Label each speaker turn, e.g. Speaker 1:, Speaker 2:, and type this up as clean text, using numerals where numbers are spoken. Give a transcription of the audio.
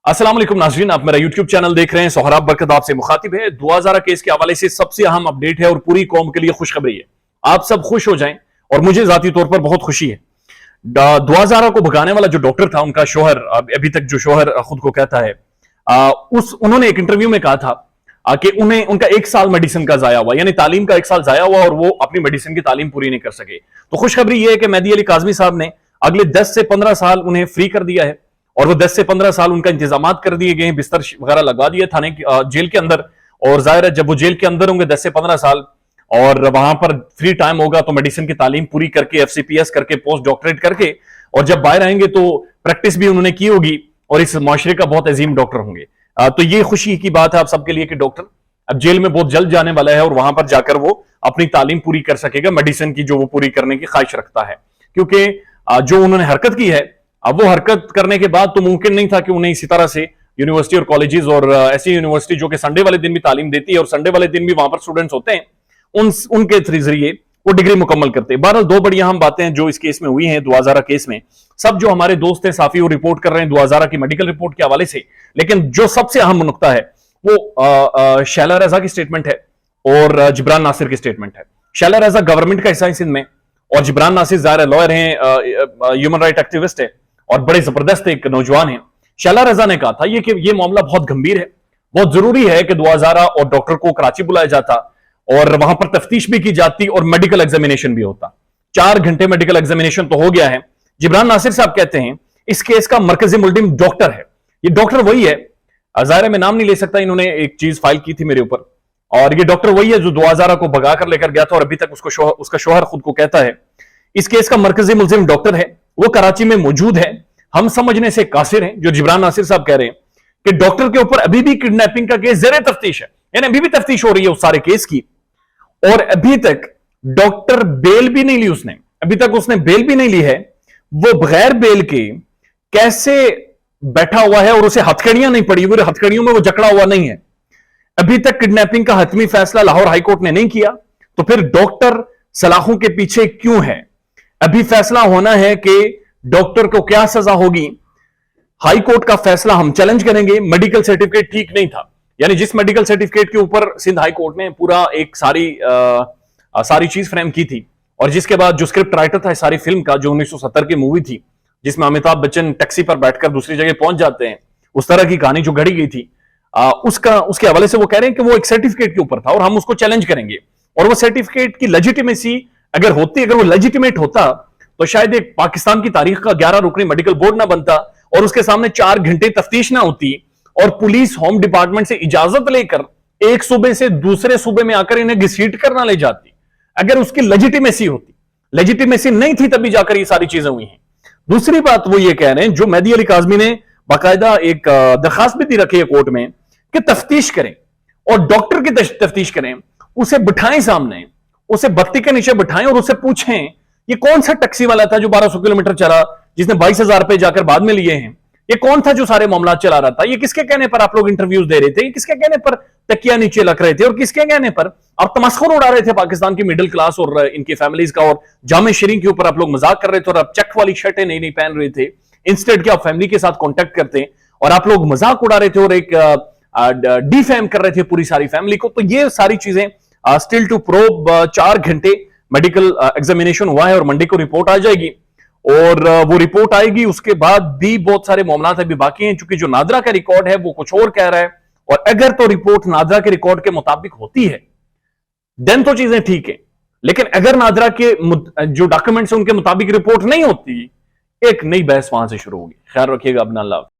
Speaker 1: अस्सलाम वालेकुम नाज़रीन, आप मेरा यूट्यूब चैनल देख रहे हैं। सोहराब बरकत आपसे मुखातिब है। दुआज़ारा केस के हवाले से सबसे अहम अपडेट है और पूरी कौम के लिए खुशखबरी है। आप सब खुश हो जाएं और मुझे जाती तौर पर बहुत खुशी है। दुआज़ारा को भगाने वाला जो डॉक्टर था, उनका शोहर, अभी तक जो शोहर खुद को कहता है, उन्होंने एक इंटरव्यू में कहा था कि उन्हें उनका 1 साल मेडिसिन का जाया हुआ, यानी तालीम का 1 साल जाया हुआ और वो अपनी मेडिसिन की तालीम पूरी नहीं कर सके। तो खुशखबरी यह है कि मेहदी अली काज़मी साहब ने अगले 10 से 15 साल उन्हें फ्री कर दिया है और वो 10 से 15 साल उनका इंतजाम कर दिए गए हैं, बिस्तर वगैरह लगवा दिए थाने जेल के अंदर। और जाहिर है जब वो जेल के अंदर होंगे 10 से 15 साल और वहां पर फ्री टाइम होगा तो मेडिसिन की तालीम पूरी करके, FCPS करके, पोस्ट डॉक्टरेट करके, और जब बाहर आएंगे तो प्रैक्टिस भी उन्होंने की होगी और इस माशरे का बहुत अजीम डॉक्टर होंगे। तो ये खुशी की बात है आप सबके लिए कि डॉक्टर अब जेल में बहुत जल्द जाने वाला है और वहां पर जाकर वो अपनी तालीम पूरी कर सकेगा, मेडिसिन की जो वो पूरी करने की ख्वाहिश रखता है। क्योंकि जो उन्होंने हरकत की है, अब वो हरकत करने के बाद तो मुमकिन नहीं था कि उन्हें इसी तरह से यूनिवर्सिटी और कॉलेजेस और ऐसी यूनिवर्सिटी जो कि संडे वाले दिन भी तालीम देती है और संडे वाले दिन भी वहां पर स्टूडेंट्स होते हैं, उनके जरिए वो डिग्री मुकम्मल करते हैं। बहरहाल दो बड़ी अहम बातें हैं जो इस केस में हुई हैं, दुआज़ारा केस में। सब जो हमारे दोस्त हैं साफी वो रिपोर्ट कर रहे हैं दुआज़ारा की मेडिकल रिपोर्ट के हवाले से, लेकिन जो सबसे अहम नुकता है वो शैला रजा की स्टेटमेंट है और जिब्रान नासिर की स्टेटमेंट है। शैला रजा गवर्नमेंट का हिस्सा है सिंध में और जिब्रान नासिर ज़ाहिर लॉयर हैं, ह्यूमन राइट एक्टिविस्ट है और बड़े जबरदस्त एक नौजवान है। शैला रजा ने कहा था कि ये मामला बहुत गंभीर है, बहुत जरूरी है कि दुआज़ारा और डॉक्टर को कराची बुलाया जाता और वहां पर तफ्तीश भी की जाती और मेडिकल एग्जामिनेशन भी होता। 4 घंटे मेडिकल एग्जामिनेशन तो हो गया है। जिब्रान नासिर साहब कहते हैं इस केस का मरकजी मुल्जिम डॉक्टर है। ये डॉक्टर वही है, ज़ाहिर मैं नाम नहीं ले सकता, इन्होंने एक चीज फाइल की थी मेरे ऊपर, और ये डॉक्टर वही है जो दुआज़ारा को भगा कर लेकर गया था और अभी तक उसका शोहर खुद को कहता है इस केस का मरकजी मुल्जिम डॉक्टर है, वो कराची में मौजूद है। हम समझने से कासिर हैं जो जिब्रान नासिर साहब कह रहे हैं कि डॉक्टर के ऊपर अभी भी किडनैपिंग का केस ज़ेरे तफ्तीश है, यानी अभी भी तफ्तीश हो रही है उस सारे केस की, और अभी तक डॉक्टर बेल भी नहीं ली उसने, अभी तक उसने बेल भी नहीं ली है। वो बगैर बेल के कैसे बैठा हुआ है और उसे हथकड़ियां नहीं पड़ी, वो हथकड़ियों में वो जकड़ा हुआ नहीं है। अभी तक किडनैपिंग का हतमी फैसला लाहौर हाईकोर्ट ने नहीं किया, तो फिर डॉक्टर सलाखों के पीछे क्यों है? अभी फैसला होना है कि डॉक्टर को क्या सजा होगी। हाई कोर्ट का फैसला हम चैलेंज करेंगे। मेडिकल सर्टिफिकेट ठीक नहीं था, यानी जिस मेडिकल सर्टिफिकेट के ऊपर सिंध हाई कोर्ट ने पूरा एक सारी चीज फ्रेम की थी और जिसके बाद जो स्क्रिप्ट राइटर था सारी फिल्म का, जो 1970 की मूवी थी जिसमें अमिताभ बच्चन टैक्सी पर बैठकर दूसरी जगह पहुंच जाते हैं, उस तरह की कहानी जो घड़ी गई थी, उसके हवाले से वो कह रहे हैं कि वो एक सर्टिफिकेट के ऊपर था और हम उसको चैलेंज करेंगे। और वो सर्टिफिकेट की लेजिटिमेसी अगर वो लेजिटिमेट होता तो शायद एक पाकिस्तान की तारीख का 11 रुकनी मेडिकल बोर्ड ना बनता और उसके सामने 4 घंटे तफ्तीश ना होती और पुलिस होम डिपार्टमेंट से इजाजत लेकर एक सूबे से दूसरे सूबे में आकर इन्हें घसीट कर ना ले जाती। अगर उसकी लेजिटिमेसी होती, लेजिटिमेसी नहीं थी तभी जाकर ये सारी चीजें हुई हैं। दूसरी बात वो ये कह रहे हैं, जो मेहदी अली काज़मी ने बाकायदा एक दरखास्त भी दी रखी है कोर्ट में कि तफ्तीश करें और डॉक्टर की तफ्तीश करें, उसे बिठाएं सामने, उसे बत्ती के नीचे बिठाएं और उससे पूछें ये कौन सा टैक्सी वाला था जो 1200 किलोमीटर चला, जिसने 22,000 रुपए जाकर बाद में लिए हैं? ये कौन था जो सारे मामला चला रहा था? ये किसके कहने पर आप लोग इंटरव्यूज दे रहे थे? ये किसके कहने पर तकिया नीचे लग रहे थे? और किसके कहने पर आप तमस्खुर उड़ा रहे थे पाकिस्तान की मिडिल क्लास और इनकी फैमिलीज का? और जामे शरीन के ऊपर आप लोग मजाक कर रहे थे और आप चेक वाली शर्टें नहीं पहन रहे थे, इंस्टेड के आप फैमिली के साथ कॉन्टेक्ट करते और आप लोग मजाक उड़ा रहे थे और एक डिफेम कर रहे थे पूरी सारी फैमिली को। तो ये सारी चीजें स्टिल टू प्रोब 4 घंटे मेडिकल एग्जामिनेशन हुआ है और मंडे को रिपोर्ट आ जाएगी और वो रिपोर्ट आएगी, उसके बाद भी बहुत सारे मामला अभी बाकी हैं, चूंकि जो नादरा का रिकॉर्ड है वो कुछ और कह रहा है और अगर तो रिपोर्ट नादरा के रिकॉर्ड के मुताबिक होती है देन तो चीजें ठीक है, लेकिन अगर नादरा के जो डॉक्यूमेंट्स है उनके मुताबिक रिपोर्ट नहीं होती, एक नई बहस वहां से शुरू होगी। ख्याल रखिएगा अपना। अल्लाह।